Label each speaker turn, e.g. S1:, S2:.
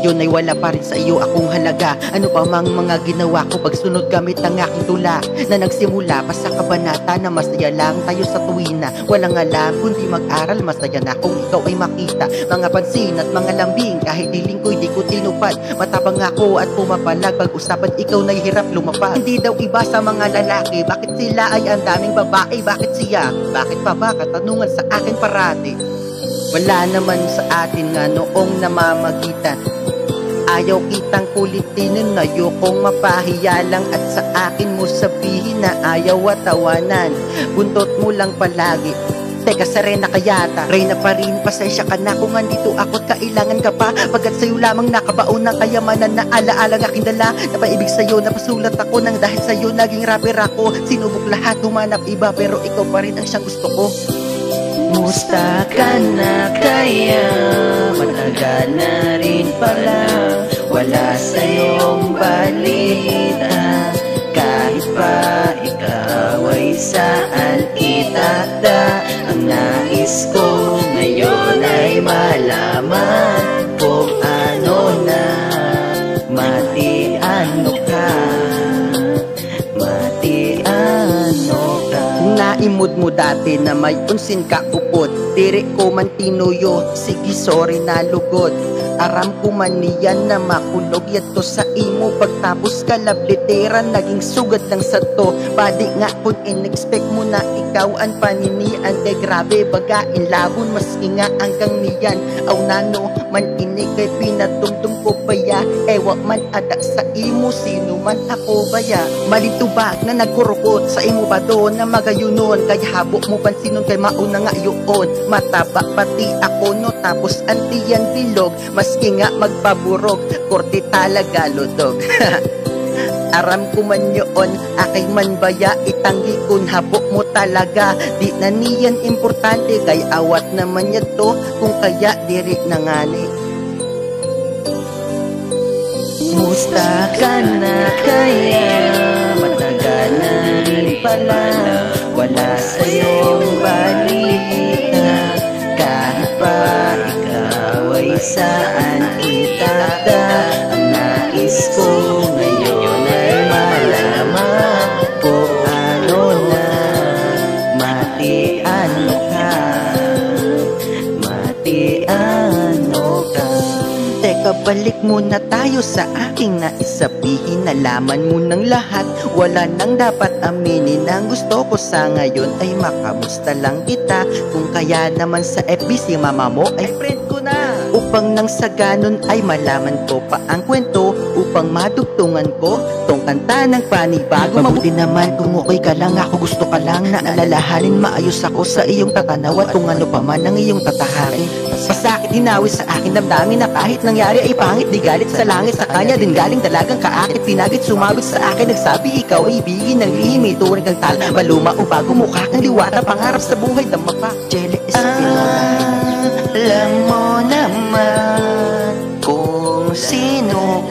S1: ngayon ay wala pa rin sa iyo akong halaga. Ano pa mang mga ginawa ko pagsunod gamit ng aking tula, na nagsimula pa sa kabanata na masaya lang tayo sa tuwina. Walang alam kundi mag-aral, masaya na kung ikaw ay makita. Mga pansin at mga lambing, kahit diling ko'y di ko tinupad. Matapang ako at pumapalag, pag-usapan ikaw na'y hirap lumapad. Hindi daw iba sa mga lalaki, bakit sila ay ang daming babae? Bakit siya? Bakit pa ba? Katanungan sa akin parati. Wala naman sa atin nga noong namamagitan. Ayaw kitang kulitin, ayokong mapahiya lang. At sa akin mo sabihin na ayaw at tawanan. Buntot mo lang palagi. Teka, sa Reyna kayata. Reyna pa rin, pasensya ka na kung andito ako't kailangan ka pa. Pagkat sa'yo lamang nakabaon ng kayamanan na alaala ng aking dala. Napaibig sa'yo, napasulat ako nang dahil sa'yo naging rapper ako. Sinubok lahat, humanap iba, pero ikaw pa rin ang siyang gusto ko.
S2: Musta ka na kaya? Matagal na rin pala wala sa'yong balita. Kahit pa ikaw ay saan itata, ang nais ko ngayon ay malaman kung ano na matiano ka.
S1: Naimod mo dati na may unsin ka upod. Dire ko man tinuyo, sige sorry na lugod. Aram ko man niyan na makulog yato sa imo. Pagtapos ka lablitera, naging sugat lang sa to. Badi nga kung in-expect mo na ikaw ang paninian. Kay grabe bagain labon, maski nga hanggang niyan. Aw nano man ini kay pinatumtum ko baya. Ewa man ada sa imo, sino man ako baya. Malitubag na nagkurukot sa imo ba doon na magayunon. Kaya habok mo pansinon kay mauna nga yun. Mataba pati ako no, tapos antiyan bilog. Maski nga magpaburog, korte talaga lutog. Aram ko man yun, akay man baya, itanggi kun habok mo talaga. Di na niyan importante, kay awat naman niya to, kung kaya diri na ngani.
S2: Musta ka na kaya? Matagal na rin pala wala sa'yong balita. Kahit pa ikaw ay saan itata, ang nais ko ngayon ay malaman kung ano na matiano ka. Matiano ka.
S1: Teka, balik muna tayo sa aking naisabihin. Nalaman mo ng lahat, wala nang dapat aminin. Ang gusto ko sa ngayon ay makamusta lang kita. Kung kaya naman sa FB si mama mo ay friend ko na. Upang nang sa ganon ay malaman ko pa ang kwento, upang madugtungan ko tong kanta ng panibago. Mabuti naman kung okay ka lang, ako gusto ka lang na alalahanin. Maayos ako sa iyong tatanaw at kung ano pa man ang iyong tatahakin. Pasakit hinawis sa akin damdamin na kahit nangyari ay pangit. Di galit sa langit, sa kanya din galing dalagang kaakit. Pinagit sumabit sa akin, nagsabi ikaw ay ibigin ng lihim. Ituring kang tal, maluma o bago mukha kang liwata. Pangarap sa buhay, dama pa Jelly
S2: Alam mo naman kung sino